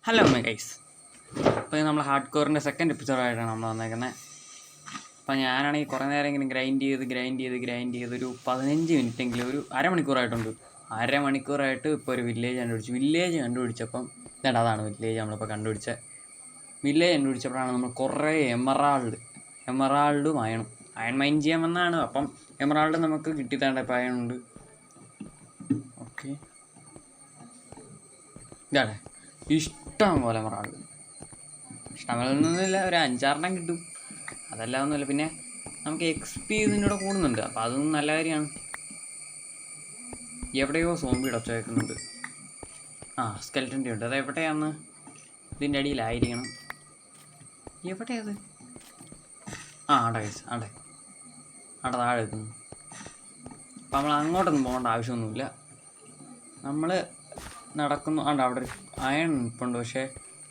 Hello guys, അപ്പോൾ നമ്മൾ hard കോറിൻ്റെ second എപ്പിസോഡായിട്ടാണ് നമ്മൾ വന്നേക്കുന്നത്. അപ്പോൾ ഞാനാണെങ്കിൽ കുറേ നേരം ഇങ്ങനെ ഗ്രൈൻഡ് ചെയ്ത് ഒരു 15 മിനിറ്റെങ്കിലും ഒരു അരമണിക്കൂറായിട്ടുണ്ട്. അരമണിക്കൂറായിട്ട് ഇപ്പോൾ ഒരു വില്ലേജ് കണ്ടുപിടിച്ചപ്പം അതാണ് വില്ലേജ് നമ്മളിപ്പോൾ കണ്ടുപിടിച്ചപ്പോഴാണ് നമ്മൾ കുറേ എമറാൾഡും അയൺ മൈൻ ചെയ്യാൻ വന്നതാണ്. അപ്പം എമറാൾഡ് നമുക്ക് കിട്ടിത്താണ്ട ഇപ്പോൾ അയണുണ്ട്. ഓക്കെ, ഇതാണ് ഇഷ്ടം പോലെ എമറാൾഡ്. ഇഷ്ടമൊന്നുമില്ല, ഒരു 5-6 കിട്ടും, അതല്ല ഒന്നുമില്ല. പിന്നെ നമുക്ക് XP ഇതിൻ്റെ കൂടെ കൂടുന്നുണ്ട്, അപ്പോൾ അതൊന്നും നല്ല കാര്യമാണ്. എവിടെയോ സോംബി ഒച്ച കേൾക്കുന്നുണ്ട്. സ്കെൽറ്റൻ്റെ ഉണ്ട്. അത് എവിടെയാന്ന്? ഇതിൻ്റെ അടിയിലായിരിക്കണം. എവിടെയത്? ആടെ ഗൈസ്, അവിടെ താഴെ എത്തുന്നു. അപ്പം നമ്മൾ അങ്ങോട്ടൊന്നും പോകേണ്ട ആവശ്യമൊന്നുമില്ല. നമ്മൾ നടക്കുന്നു. അവിടെ ഒരു അയൺ ഇപ്പുണ്ട്, പക്ഷേ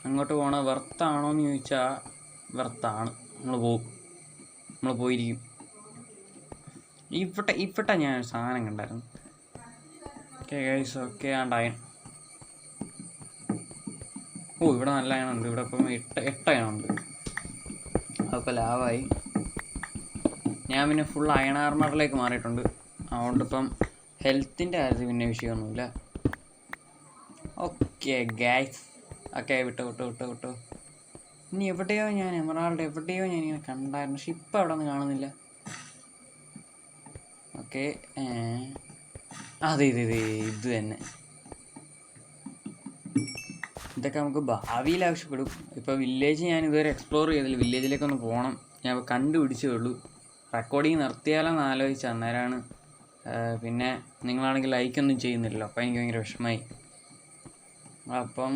അങ്ങോട്ട് പോകണത് വെർത്താണോ എന്ന് ചോദിച്ചാൽ വെർത്താണ്. നമ്മൾ പോയിരിക്കും. ഇവിടെ ഞാൻ സാധനം കണ്ടായിരുന്നു. Okay guys, okay. അയൺ. ഇവിടെ നല്ല അയണുണ്ട്. ഇവിടെ ഇപ്പം 8 അയണുണ്ട്. അതിപ്പോൾ ലാവായി. ഞാൻ പിന്നെ ഫുൾ അയൺ ആർമറിലേക്ക് മാറിയിട്ടുണ്ട്. അതുകൊണ്ട് ഇപ്പം ഹെൽത്തിൻ്റെ കാര്യത്തിൽ പിന്നെ വിഷയമൊന്നുമില്ല. Okay guys, okay. വിട്ടു. ഇനി എവിടെയോ ഞാൻ ഇങ്ങനെ കണ്ടായിരുന്നു, പക്ഷെ ഇപ്പം അവിടെ ഒന്നും കാണുന്നില്ല. ഓക്കെ, അതെ ഇത് തന്നെ. ഇതൊക്കെ നമുക്ക് ഭാവിയിൽ ആവശ്യപ്പെടും. ഇപ്പോൾ വില്ലേജ് ഞാൻ ഇതുവരെ എക്സ്പ്ലോർ ചെയ്തില്ല. വില്ലേജിലേക്കൊന്ന് പോകണം. ഞാൻ ഇപ്പോൾ കണ്ടുപിടിച്ചേ ഉള്ളൂ. റെക്കോർഡിങ് നിർത്തിയാലോന്ന് ആലോചിച്ച അന്നേരമാണ്. പിന്നെ നിങ്ങളാണെങ്കിൽ ലൈക്കൊന്നും ചെയ്യുന്നില്ലല്ലോ, അപ്പോൾ എനിക്ക് ഭയങ്കര വിഷമമായി. അപ്പം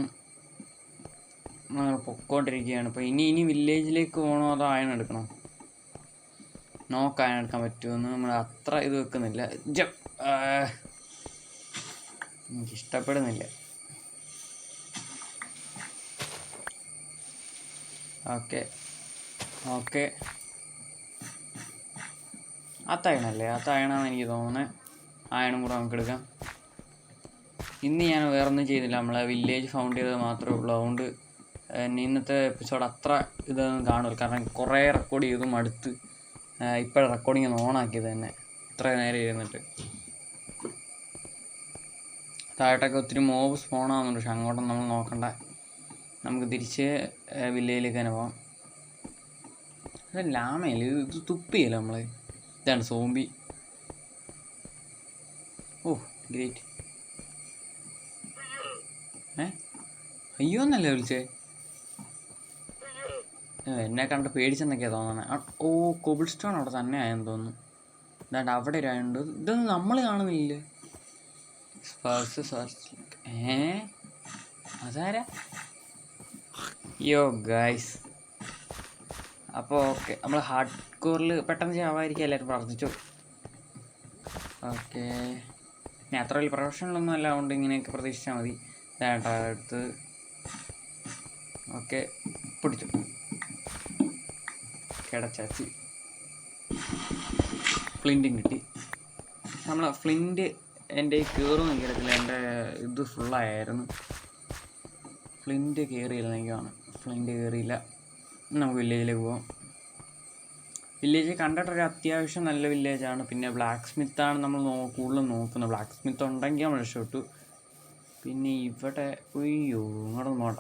പൊക്കോണ്ടിരിക്കുകയാണ്. ഇപ്പോൾ ഇനി വില്ലേജിലേക്ക് പോകണോ അതോ അയൺ എടുക്കണം? അയൺ എടുക്കാൻ പറ്റുമെന്ന് നമ്മൾ അത്ര ഇത് വെക്കുന്നില്ല. എനിക്കിഷ്ടപ്പെടുന്നില്ല. ഓക്കെ അത്തയണല്ലേ? അത്തയണാന്ന് എനിക്ക് തോന്നുന്നത്. അയണും കൂടെ നമുക്ക് എടുക്കാം. ഇന്ന് ഞാൻ വേറൊന്നും ചെയ്തില്ല. നമ്മളെ വില്ലേജ് ഫൗണ്ട് ചെയ്തത് മാത്രമേ ഉള്ളൂ. അതുകൊണ്ട് ഇന്നത്തെ എപ്പിസോഡ് അത്ര ഇതൊന്നും കാണില്ല. കാരണം കുറേ റെക്കോർഡ് ചെയ്തും അടുത്ത് ഇപ്പോഴും റെക്കോർഡിങ് ഒന്ന് ഓണാക്കിയത് തന്നെ ഇത്ര നേരം ഇരുന്നിട്ട്. താഴോട്ടൊക്കെ ഒത്തിരി മോബ് സ്പോണാകുന്നുണ്ട്, പക്ഷെ അങ്ങോട്ടൊന്നും നമ്മൾ നോക്കണ്ട. നമുക്ക് തിരിച്ച് വില്ലേജിലേക്ക് തന്നെ പോകാം. ലാമയില്ല, ഇത് തുപ്പിയല്ലോ നമ്മൾ. ഇതാണ് സോംബി. ഗ്രേറ്റ്. അയ്യോ എന്നല്ലേ വിളിച്ചേ? എന്നെ കണ്ട് പേടിച്ചെന്നൊക്കെയാണ് തോന്നണേ. കോബിൾ സ്റ്റോൺ അവിടെ തന്നെ ആയെന്ന് തോന്നുന്നു. ഇതാണ്ട് അവിടെ ഒരാളുണ്ട്. ഇതൊന്നും നമ്മൾ കാണുന്നില്ലേ? അതാരാ? ഗൈസ്, അപ്പോൾ ഓക്കെ. നമ്മൾ ഹാർഡ് കോറിൽ പെട്ടെന്ന് ചാവായിരിക്കും എല്ലാവരും പ്രാർത്ഥിച്ചു. ഓക്കെ, ഞാൻ അത്ര വലിയ പ്രൊഫഷണലൊന്നും അല്ല, അതുകൊണ്ട് ഇങ്ങനെയൊക്കെ പ്രതീക്ഷിച്ചാൽ മതി. അടുത്ത് ഓക്കെ, പിടിച്ചു. കിടച്ചാച്ചി ഫ്ലിൻറ്റും കിട്ടി. നമ്മൾ ഫ്ലിൻറ്റ് എൻ്റെ കയറുമെന്ന് എനിക്കറിയത്തില്ല. എൻ്റെ ഇത് ഫുള്ളായിരുന്നു. ഫ്ലിൻറ്റ് കയറിയില്ല എനിക്കാണ്. ഫ്ലിൻറ്റ് കയറിയില്ല. നമുക്ക് വില്ലേജിലേക്ക് പോകാം. വില്ലേജ് കണ്ടിട്ടൊരു അത്യാവശ്യം നല്ല വില്ലേജാണ്. പിന്നെ ബ്ലാക്ക് സ്മിത്താണ് നമ്മൾ കൂടുതലും നോക്കുന്നത്. ബ്ലാക്ക് സ്മിത്ത് ഉണ്ടെങ്കിൽ നമ്മൾ രക്ഷപ്പെട്ടു. പിന്നെ ഇവിടെ ഇങ്ങോട്ടൊന്നും പോകണ്ട.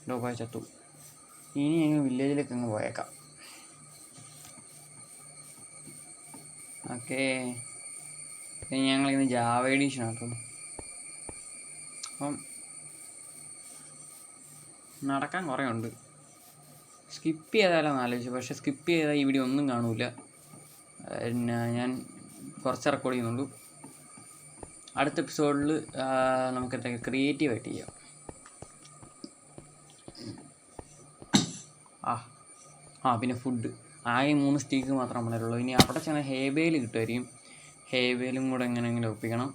ലോക്കായ ചത്തു. ഇനി ഞങ്ങൾ വില്ലേജിലേക്ക് അങ്ങ് പോയേക്കാം. ഓക്കെ, ഇനി ഞങ്ങളിന്ന് ജാവ എഡീഷനാണ് കേട്ടോ. അപ്പം നടക്കാൻ കുറേ ഉണ്ട്. സ്കിപ്പ് ചെയ്താലോന്ന് ആലോചിച്ചു, പക്ഷേ സ്കിപ്പ് ചെയ്താൽ ഈ വീഡിയോ ഒന്നും കാണൂല. പിന്നെ ഞാൻ കുറച്ച് റെക്കോർഡ് ചെയ്യുന്നുള്ളൂ. അടുത്ത എപ്പിസോഡിൽ നമുക്ക് എന്തൊക്കെ ക്രിയേറ്റീവായിട്ട് ചെയ്യാം. പിന്നെ ഫുഡ് ആകെ 3 സ്റ്റീക്ക് മാത്രം നമ്മളതിലുള്ളൂ. ഇനി അവിടെ ചെന്നാൽ ഹേബേൽ കിട്ടുമായിരിക്കും. ഹേബേലും കൂടെ എങ്ങനെയെങ്കിലും ഒപ്പിക്കണം.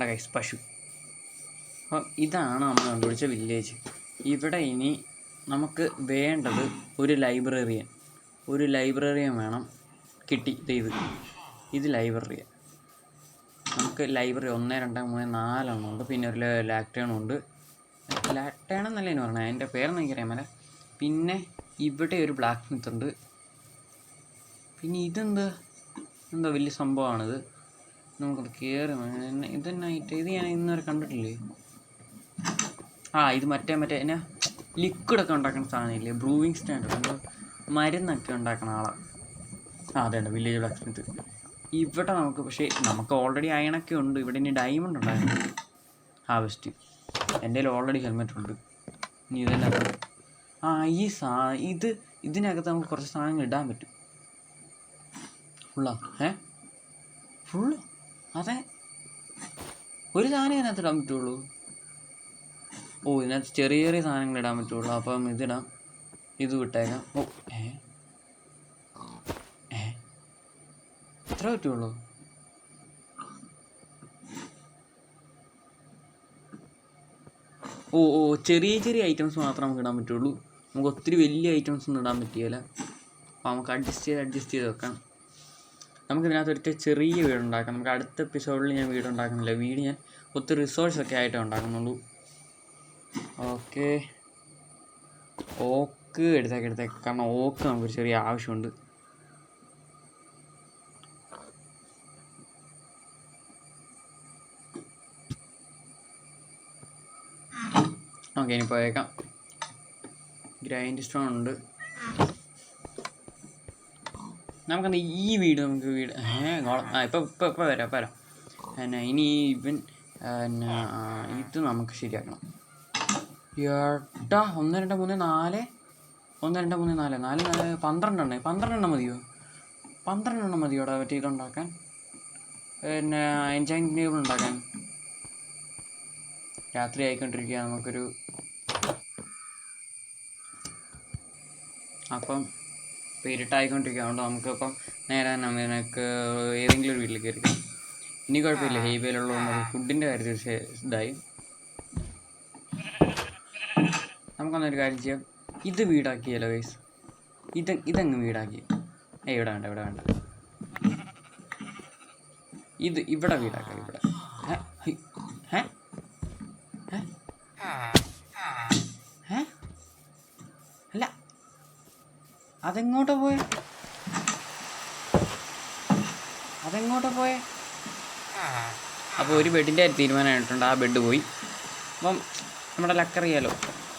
ഗൈസ്, പശു. അപ്പം ഇതാണ് നമ്മൾ കണ്ടുപിടിച്ച വില്ലേജ്. ഇവിടെ ഇനി നമുക്ക് വേണ്ടത് ഒരു ലൈബ്രറിയൻ വേണം. കിട്ടി. ഇത് ലൈബ്രറിയാണ്. നമുക്ക് ലൈബ്രറി 1 2 3 4 എണ്ണം ഉണ്ട്. പിന്നെ ഒരു ലാക്ടേണും ഉണ്ട്. ലാക്ടേൺ എന്നല്ലേ എന്ന് പറഞ്ഞത്, അതിൻ്റെ പേരൊന്നും എനിക്കറിയാമല്ല. പിന്നെ ഇവിടെ ഒരു ബ്ലാക്ക് സ്മിത്ത് ഉണ്ട്. പിന്നെ എന്താ വലിയ സംഭവമാണിത്. നമുക്കത് കയറി ഇതെന്നായിട്ട് ഇത് ഞാൻ ഇന്നുവരെ കണ്ടിട്ടില്ലേ. ഇത് മറ്റേ എന്നാ ലിക്വിഡൊക്കെ ഉണ്ടാക്കുന്ന സാധനമില്ലേ, ബ്രൂവിങ് സ്റ്റാൻഡ്, എന്തോ മരുന്നൊക്കെ ഉണ്ടാക്കുന്ന ആളാണ്. അതേണ്ട വില്ലേജ് ബ്ലാക്ക് സ്മിത്ത്. ഇവിടെ നമുക്ക് ഓൾറെഡി അയണൊക്കെ ഉണ്ട്. ഇവിടെ ഇനി ഡയമണ്ട് ഉണ്ടായിരുന്നു ഹാർവെസ്റ്റ്. എൻ്റെ കയ്യിൽ ഓൾറെഡി ഹെൽമെറ്റ് ഉണ്ട്. ഇനി ഇതെന്നെ ഇതിനകത്ത് നമുക്ക് കുറച്ച് സാധനങ്ങൾ ഇടാൻ പറ്റും. ഫുള്ളോ? ഫുള്ളോ? അതെ, ഒരു സാധനം ഇതിനകത്ത് ഇടാൻ പറ്റുള്ളൂ. ഇതിനകത്ത് ചെറിയ ചെറിയ സാധനങ്ങൾ ഇടാൻ പറ്റുള്ളൂ. അപ്പം ഇതിടാം, ഇത് വിട്ടേക്കാം. എത്ര പറ്റുള്ളൂ? ചെറിയ ചെറിയ ഐറ്റംസ് മാത്രമേ നമുക്ക് ഇടാൻ പറ്റുള്ളൂ. നമുക്ക് ഒത്തിരി വലിയ ഐറ്റംസ് ഒന്നും ഇടാൻ പറ്റിയില്ല. അപ്പോൾ നമുക്ക് അഡ്ജസ്റ്റ് ചെയ്ത് വെക്കാം. നമുക്കിതിനകത്ത് ചെറിയ വീടുണ്ടാക്കാം. നമുക്ക് അടുത്ത എപ്പിസോഡിൽ ഞാൻ വീടുണ്ടാക്കുന്നില്ല. വീട് ഞാൻ ഒത്തിരി റിസോഴ്സൊക്കെ ആയിട്ടേ ഉണ്ടാക്കുന്നുള്ളൂ. ഓക്ക് എടുത്തേക്ക്. കാരണം ഓക്ക് നമുക്കൊരു ചെറിയ ആവശ്യമുണ്ട്. ഇനി പോയേക്കാം. ഗ്രൈൻഡ് സ്റ്റോൺ ഉണ്ട്. നമുക്കെന്താ ഈ വീട് ഇപ്പം വരാം. ഇനി ഇത് നമുക്ക് ശരിയാക്കണം. 1 2 3 4 12 മതിയോ? 12 മതിയോടാ മറ്റേ ഇതുണ്ടാക്കാൻ, എൻചാൻറ്റിംഗ് ടേബിൾ ഉണ്ടാക്കാൻ. രാത്രി ആയിക്കൊണ്ടിരിക്കുക. നമുക്കൊരു അപ്പം ഇരുട്ടായിക്കൊണ്ടിരിക്കുക. അതുകൊണ്ട് നമുക്കിപ്പം നേരെ തന്നെ നിനക്ക് ഏതെങ്കിലും ഒരു വീട്ടിൽ കയറിക്കാം. ഇനി കുഴപ്പമില്ല, ഹെയ്വേയിലുള്ളതുകൊണ്ട് ഫുഡിൻ്റെ കാര്യത്തിൽ ഇതായി. നമുക്കൊന്നൊരു കാര്യം ചെയ്യാം. ഇത് വീടാക്കിയല്ലോ ഗൈസ്. ഇതങ്ങ് വീടാക്കി. ഇവിടെ വേണ്ട. ഇവിടെ വീടാക്കാം. ഇവിടെ അല്ല, അതെങ്ങോട്ടാ പോയെ? അപ്പോൾ ഒരു ബെഡിൻ്റെ തീരുമാനമായിട്ടുണ്ട്. ആ ബെഡ് പോയി. അപ്പം നമ്മുടെ ലക്കറിയാലോ,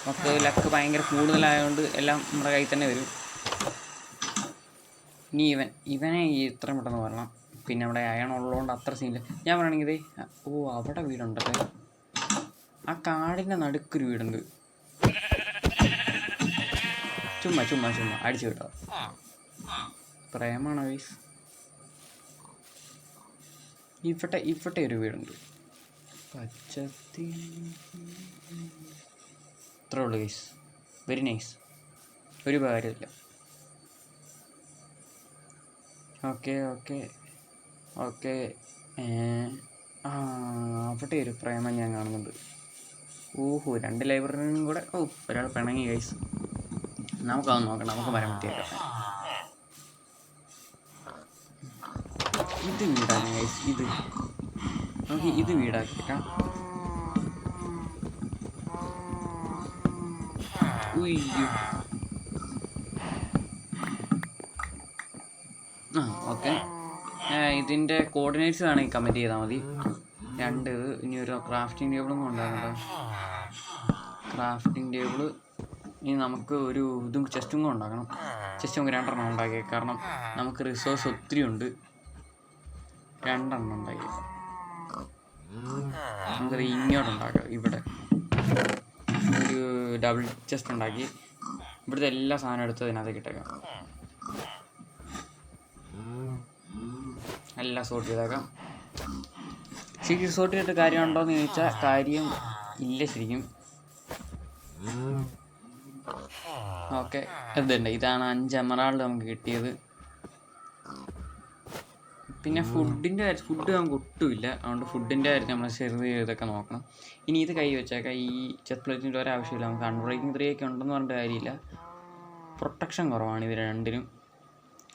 നമുക്ക് ലക്ക് ഭയങ്കര കൂടുതലായതുകൊണ്ട് എല്ലാം നമ്മുടെ കയ്യിൽ തന്നെ വരും. ഇനി ഇവനെ ഇത്രയും പെട്ടെന്ന് വരണം. പിന്നെ അവിടെ അയണുള്ളതുകൊണ്ട് അത്ര സീനില്ല. ഞാൻ പറയണെങ്കിൽ അവിടെ വീടുണ്ടല്ലേ. ആ കാടിൻ്റെ നടുക്കൊരു വീടുണ്ട്. ചുമ്മാ അടിച്ചു വിട്ടോ. പ്രേമാണോ ഗൈസ്? ഇവിടെ ഒരു വീടുണ്ട്. പച്ചത്തി ഇത്രേ ഉള്ളൂ ഗൈസ്. Very nice. ഒരു കാര്യമില്ല. ഓക്കെ അവിടെ ഒരു പ്രേമം ഞാൻ കാണുന്നുണ്ട്. 2 ലൈബ്രറിയും കൂടെ. ഒരാൾ പിണങ്ങി ഗൈസ്. നമുക്കതൊന്നും നോക്കണം. നമുക്ക് മരം പറ്റിയേക്കാം. ഇത് വീടാണ് ഗൈസ്. നമുക്ക് ഇത് വീടാക്കിയേക്കാം. ഓക്കെ, ഇതിൻ്റെ കോർഡിനേറ്റ്സ് വേണമെങ്കിൽ കമൻറ്റ് ചെയ്താൽ മതി. 2 ഇനി ഒരു ക്രാഫ്റ്റിംഗ് ടേബിളും കൊണ്ടുവരണം. ക്രാഫ്റ്റിംഗ് ടേബിള് ഇനി നമുക്ക് ഒരു ചെസ്റ്റും കൂടെ ഉണ്ടാക്കണം. ചെസ്റ്റ് നമുക്ക് 2 എണ്ണം ഉണ്ടാക്കിയത്, കാരണം നമുക്ക് റിസോഴ്സ് ഒത്തിരി ഉണ്ട്. 2 എണ്ണം ഉണ്ടാക്കിയത് നമുക്കത് ഇങ്ങോട്ടുണ്ടാക്കാം. ഇവിടെ ഒരു ഡബിൾ ചെസ്റ്റ് ഉണ്ടാക്കി ഇവിടുത്തെ എല്ലാ സാധനവും എടുത്ത് അതിനകത്ത് ഇട്ടേക്കാം. എല്ലാം സോർട്ട് ചെയ്തേക്കാം. ശരിക്കും സോർട്ട് ചെയ്തിട്ട് കാര്യമുണ്ടോയെന്ന് ചോദിച്ചാൽ കാര്യം ഇല്ല ശരിക്കും. ഓക്കെ, ഇതാണ് 5 എമറാൾഡ് നമുക്ക് കിട്ടിയത്. പിന്നെ ഫുഡ് നമുക്ക് ഒട്ടുമില്ല. അതുകൊണ്ട് ഫുഡിൻ്റെ കാര്യത്തിൽ നമ്മൾ സെർവ് ചെയ്തൊക്കെ നോക്കണം. ഇനി ഇത് കൈ വെച്ചേക്കാം. ഈ ചെസ്റ്റ് പ്ലേറ്റിൻ്റെ ഒരാവശ്യമില്ല. നമുക്ക് അൺബ്രേക്കിംഗ് 3 ഒക്കെ ഉണ്ടെന്ന് പറഞ്ഞിട്ട് കാര്യമില്ല. പ്രൊട്ടക്ഷൻ കുറവാണ് ഇത് രണ്ടിനും.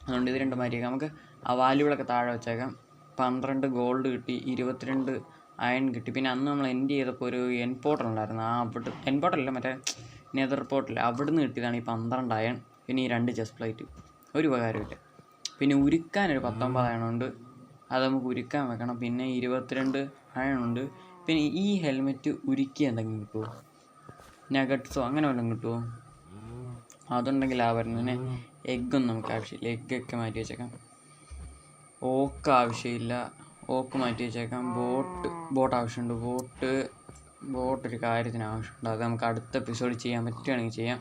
അതുകൊണ്ട് ഇത് രണ്ടും മാറ്റിയേക്കാം. നമുക്ക് ആ വാല്യൂകളൊക്കെ താഴെ വെച്ചേക്കാം. 12 ഗോൾഡ് കിട്ടി, 22 അയൺ കിട്ടി. പിന്നെ അന്ന് നമ്മൾ എൻഡ് ചെയ്തപ്പോൾ ഒരു എൻപോർട്ടൽ ഉണ്ടായിരുന്നു. ആ അവിടെ എൻപോർട്ടല്ല, മറ്റേ നെതർ പോർട്ടൽ, അവിടെ നിന്ന് കിട്ടിയതാണ് ഈ 12 അയൺ. പിന്നെ ഈ 2 ചെസ്റ്റ് പ്ലേറ്റ്. ഒരു ഉപകാരമില്ല. പിന്നെ ഉരുക്കാനൊരു 19 അയണുണ്ട്, അത് നമുക്ക് ഉരുക്കാൻ വെക്കണം. പിന്നെ 22 അയണുണ്ട്. പിന്നെ ഈ ഹെൽമെറ്റ് ഉരുക്കി എന്തെങ്കിലും കിട്ടുമോ? നഗറ്റ്സോ അങ്ങനെ വല്ലതും കിട്ടുമോ? അതുണ്ടെങ്കിൽ ആവായിരുന്നു. പിന്നെ എഗ്ഗൊന്നും നമുക്ക് ആവശ്യമില്ല, എഗ്ഗൊക്കെ മാറ്റി വെച്ചേക്കാം. ഓക്ക് ആവശ്യമില്ല, ഓക്ക് മാറ്റി വെച്ചേക്കാം. ബോട്ട് ആവശ്യമുണ്ട്. ബോട്ടൊരു കാര്യത്തിന് ആവശ്യമുണ്ട്, അത് നമുക്ക് അടുത്ത എപ്പിസോഡിൽ ചെയ്യാൻ പറ്റുകയാണെങ്കിൽ ചെയ്യാം.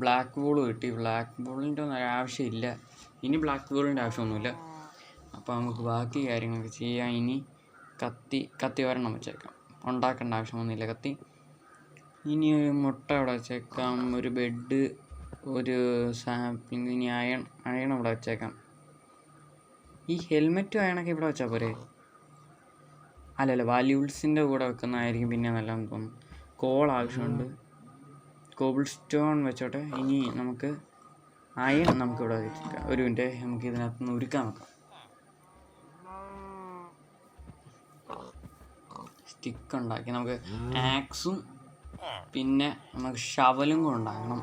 ബ്ലാക്ക് ബോൾ കിട്ടി. ബ്ലാക്ക് ബോളിൻ്റെ ഒന്നും ആവശ്യമില്ല, ഇനി ബ്ലാക്ക് ബോളിൻ്റെ ആവശ്യമൊന്നുമില്ല. അപ്പോൾ നമുക്ക് ബാക്കി കാര്യങ്ങളൊക്കെ ചെയ്യാം. ഇനി കത്തി ഒരെണ്ണം വെച്ചേക്കാം, ഉണ്ടാക്കേണ്ട ആവശ്യമൊന്നുമില്ല കത്തി. ഇനി മുട്ട അവിടെ വെച്ചേക്കാം, ഒരു ബെഡ്, ഒരു സാപ്ലിങ്. ഇനി അയൺ ഇവിടെ വെച്ചേക്കാം. ഈ ഹെൽമെറ്റും അയണൊക്കെ ഇവിടെ വെച്ചാൽ പോരെ? അല്ലല്ല, വാല്യൂൾസിൻ്റെ കൂടെ വെക്കുന്നതായിരിക്കും പിന്നെ നല്ലതെന്ന് തോന്നുന്നു. കോൾ ആവശ്യമുണ്ട്, കോബിൾ സ്റ്റോൺ വെച്ചോട്ടെ. ഇനി നമുക്ക് അയൺ നമുക്കിവിടെ വെച്ചേക്കാം. ഒരു മിനിറ്റ്, നമുക്ക് ഇതിനകത്തുനിന്ന് ഉരുക്കാൻ നോക്കാം. സ്റ്റിക്ക് ഉണ്ടാക്കി നമുക്ക് ആക്സും പിന്നെ നമുക്ക് ഷവലും കൂടെ ഉണ്ടാക്കണം.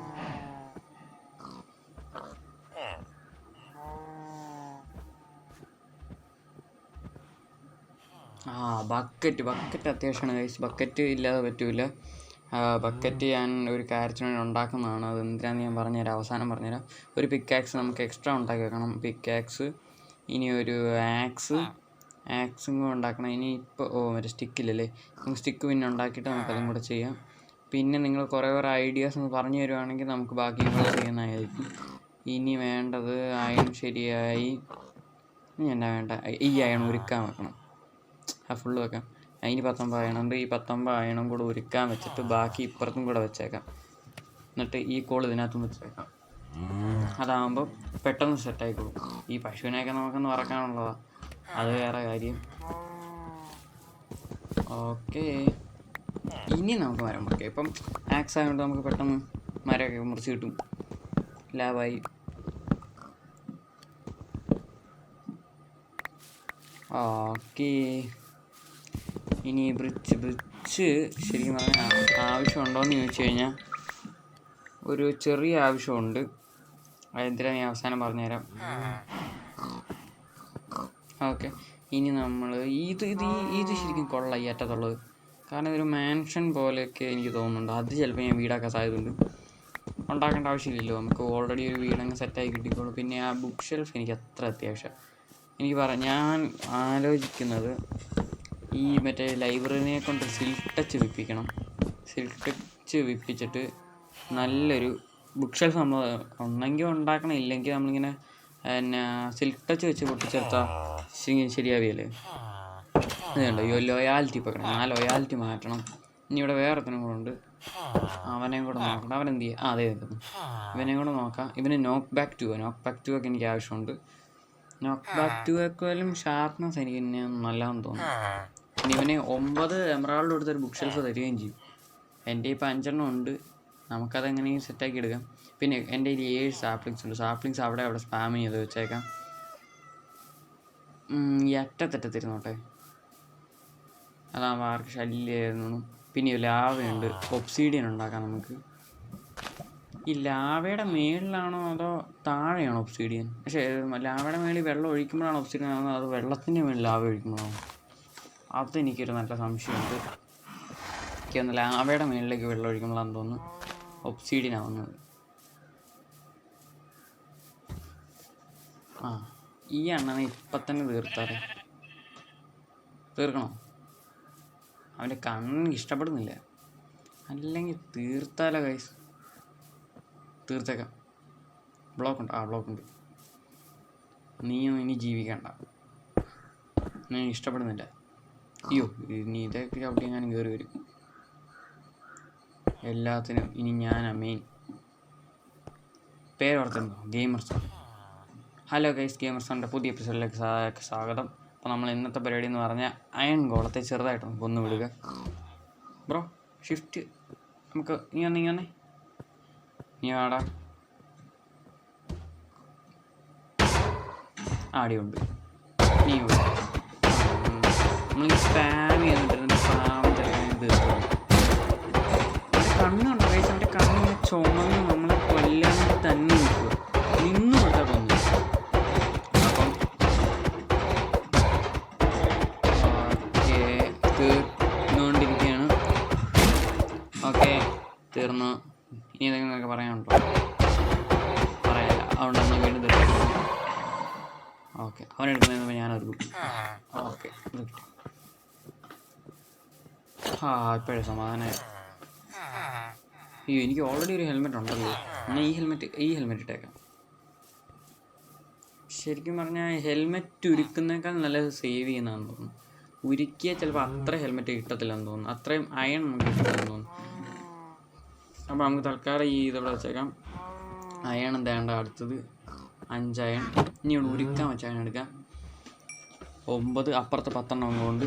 ബക്കറ്റ് അത്യാവശ്യമാണ് ഗൈസ്. ബക്കറ്റ് ഇല്ലാതെ പറ്റൂല. ബക്കറ്റ് ഞാൻ ഒരു കാര്യത്തിന് വേണ്ടി ഉണ്ടാക്കുന്നതാണ്. അത് എന്തിനാണെന്ന് ഞാൻ പറഞ്ഞുതരാം, അവസാനം പറഞ്ഞുതരാം. ഒരു പിക്കാക്സ് നമുക്ക് എക്സ്ട്രാ ഉണ്ടാക്കി വെക്കണം, പിക്കാക്സ്. ഇനി ഒരു ആക്സും കൂടെ ഉണ്ടാക്കണം. ഇനി ഇപ്പോൾ മറ്റേ സ്റ്റിക്കില്ലല്ലേ, നമുക്ക് സ്റ്റിക്ക് പിന്നെ ഉണ്ടാക്കിയിട്ട് നമുക്കതും കൂടെ ചെയ്യാം. പിന്നെ നിങ്ങൾ കുറേ ഐഡിയാസ് ഒന്ന് പറഞ്ഞു തരുവാണെങ്കിൽ നമുക്ക് ബാക്കി കൂടെ ചെയ്യുന്നതായിരിക്കും. ഇനി വേണ്ടത് അയൺ ശരിയായി. ഇനി എന്നാ വേണ്ട, ഈ അയൺ ഉരുക്കാൻ വെക്കണം, ഫുള്ള് വെക്കാം. അതിന് 19 അയണുണ്ട്, ഈ 19 അയണും കൂടെ ഉരുക്കാൻ വെച്ചിട്ട് ബാക്കി ഇപ്പുറത്തും കൂടെ വെച്ചേക്കാം. എന്നിട്ട് ഈ കോൾ ഇതിനകത്തും വെച്ചേക്കാം. അതാകുമ്പോൾ പെട്ടെന്ന് സെറ്റായിക്കോളും. ഈ പശുവിനെയൊക്കെ നമുക്കൊന്ന് വറക്കാനുള്ളതാണ്, അത് വേറെ കാര്യം. ഓക്കെ, ഇനി നമുക്ക് മരം മുറിക്കാം. ഇപ്പം ആക്സ് ആയതുകൊണ്ട് നമുക്ക് പെട്ടെന്ന് മരമൊക്കെ മുറിച്ച് കിട്ടും, ലാഭായി. ഓക്കെ, ഇനി ബ്രിഡ്ജ് ശരിക്കും പറഞ്ഞാൽ ആവശ്യമുണ്ടോയെന്ന് ചോദിച്ചു കഴിഞ്ഞാൽ ഒരു ചെറിയ ആവശ്യമുണ്ട്. അതെന്തിനാണ് ഞാൻ അവസാനം പറഞ്ഞുതരാം. ഓക്കെ, ഇനി നമ്മൾ ഇത് ശരിക്കും കൊള്ളാം ഈ അറ്റത്തുള്ളത്. കാരണം ഇതൊരു മാൻഷൻ പോലെയൊക്കെ എനിക്ക് തോന്നുന്നുണ്ട്. അത് ചിലപ്പോൾ ഞാൻ വീടാക്കാൻ സാധ്യതയുണ്ട്. ഉണ്ടാക്കേണ്ട ആവശ്യമില്ലല്ലോ, നമുക്ക് ഓൾറെഡി ഒരു വീടങ്ങ് സെറ്റായി കിട്ടിക്കോളും. പിന്നെ ആ ബുക്ക് ഷെൽഫ് എനിക്ക് അത്ര അത്യാവശ്യം. ഞാൻ ആലോചിക്കുന്നത് ഈ മറ്റേ ലൈബ്രറിനെ കൊണ്ട് സിൽക്ക് ടച്ച് വിപ്പിച്ചിട്ട് നല്ലൊരു ബുക്ക് ഷെൽഫ് നമ്മൾ ഉണ്ടെങ്കിൽ ഉണ്ടാക്കണം, ഇല്ലെങ്കിൽ നമ്മളിങ്ങനെ സിൽക്ക് ടച്ച് വെച്ച് പൊട്ടിച്ചെടുത്താൽ ശരിയാവില്ലേ. അതുകൊണ്ട് ലോയാലിറ്റി വെക്കണം, ആ ലോയാലിറ്റി മാറ്റണം. ഇനി ഇവിടെ വേറെ ഒത്തിനും കൂടെ ഉണ്ട്, അവനെയും കൂടെ നോക്കണം. അവനെന്ത് ചെയ്യുക? അതേ നിൽക്കുന്നു, ഇവനെയും കൂടെ നോക്കാം. ഇവന് നോക്ക് ബാക്ക് ടു ഒക്കെ എനിക്ക് ആവശ്യമുണ്ട്. നോക്ക് ബാക്ക് ടു വെക്കാലും ഷാർപ്നെസ് എനിക്ക് പിന്നെ നല്ലതെന്ന് തോന്നുന്നു. ഇനി ഇവന് 9 എമറാൾഡ് കൊടുത്തൊരു ബുക്ക് ഷെൽഫ് തരികയും ചെയ്യും. എൻ്റെ ഇപ്പോൾ 5 ഉണ്ട്, നമുക്കതെങ്ങനെയും സെറ്റാക്കി എടുക്കാം. പിന്നെ എൻ്റെ കയ്യിൽ 7 സാപ്ലിങ്സ് ഉണ്ട്. സാപ്ലിങ്സ് അവിടെ സ്പാം ചെയ്ത് വെച്ചേക്കാം. ഈ അറ്റത്തിരുന്നോട്ടെ, അതാകുമ്പോൾ ആർക്ക് ശല്യമായിരുന്നു. പിന്നെ ലാവയുണ്ട്, ഒബ്സീഡിയൻ ഉണ്ടാക്കാം നമുക്ക്. ഈ ലാവയുടെ മേളിലാണോ അതോ താഴെയാണോ ഒബ്സീഡിയൻ? പക്ഷേ ലാവയുടെ മേളിൽ വെള്ളം ഒഴിക്കുമ്പോഴാണ് ഒബ്സീഡിയൻ ആവുന്നത്, അത് വെള്ളത്തിൻ്റെ മേളിൽ ലാവ ഒഴിക്കുമ്പോഴാണ്? അതെനിക്കൊരു നല്ല സംശയമുണ്ട്. എനിക്കൊന്ന് ലാവയുടെ മേളിലേക്ക് വെള്ളം ഒഴിക്കുമ്പോഴാണെന്ന് തോന്നുന്നു ഒബ്സീഡിയൻ ആവുന്നത്. ഈ അണ്ണനെ ഇപ്പം തന്നെ തീർക്കണോ? അവൻ്റെ കണ്ണെനിക്ക് ഇഷ്ടപ്പെടുന്നില്ല, അല്ലെങ്കിൽ തീർത്താലോ ഗൈസ്? തീർത്തേക്കാം. ബ്ലോക്കുണ്ട്. നീയൊന്നും ഇനി ജീവിക്കണ്ട, നീ ഇഷ്ടപ്പെടുന്നില്ല. അയ്യോ, ഇനി ഇതൊക്കെ ചവിട്ടി ഞാനും കയറി വരും. എല്ലാത്തിനും ഇനി ഞാനാ മെയിൻ. പേരോർത്തുണ്ടോ? ഗെയിമർസോൺ. ഹലോ ഗൈസ്, ഗെയിമർസോണിൻ്റെ പുതിയ എപ്പിസോഡിലേക്ക് സ്വാഗതം. അപ്പോൾ നമ്മൾ ഇന്നത്തെ പരിപാടി എന്ന് പറഞ്ഞാൽ അയൺ ഗോളത്തെ ചെറുതായിട്ടൊന്ന് കൊന്നു വിടുക. ബ്രോ ഷിഫ്റ്റ്, നമുക്ക് നീ വാടാ. ആടിയുണ്ട്. നീ നമ്മൾ സ്പാം ചെയ്തിട്ട് പാവം ചെറുക്കാൻ തീർക്കും. കണ്ണുണ്ടോ കഴിച്ച് അവൻ്റെ കണ്ണിങ്ങനെ ചുമന്ന് നമ്മളെ കൊല്ലാൻ തന്നെ നിൽക്കുക. നിന്നു കൊടുത്താൽ കൊന്നു. അപ്പം ഓക്കെ തീർന്നുകൊണ്ടിരിക്കുകയാണ്. ഓക്കെ തീർന്നു. ഇനി എന്തെങ്കിലും നിനക്ക് പറയാനുണ്ടോ? പറയാനില്ല. അതുകൊണ്ട് നമ്മൾ വീണ്ടും തീർക്കും. ഓക്കെ അവനെടുക്കുന്നതിന് ഞാനൊരുക്കും. ഓക്കെ ഇപ്പോഴേ സമാധാനമായി. അയ്യോ എനിക്ക് ഓൾറെഡി ഒരു ഹെൽമെറ്റ് ഉണ്ടല്ലോ. എന്നാൽ ഈ ഹെൽമെറ്റ് ഇട്ടേക്കാം. ശരിക്കും പറഞ്ഞാൽ ഹെൽമെറ്റ് ഉരുക്കുന്നേക്കാൾ നല്ലത് സേവ് ചെയ്യുന്നതാണെന്ന് തോന്നുന്നു. ഉരുക്കിയാൽ ചിലപ്പോൾ അത്ര ഹെൽമെറ്റ് കിട്ടത്തില്ലെന്ന് തോന്നുന്നു. അത്രയും അയൺ നമുക്ക് കിട്ടില്ലെന്ന് തോന്നുന്നു. അപ്പോൾ നമുക്ക് തൽക്കാലം ഈ ഇതവിടെ വെച്ചേക്കാം. അയൺ എന്താണ്ട് അടുത്തത് 5 അയൺ. ഇനി ഉരുക്കാൻ വെച്ച അയൺ എടുക്കാം. 9 അപ്പുറത്ത് 10 കൊണ്ട്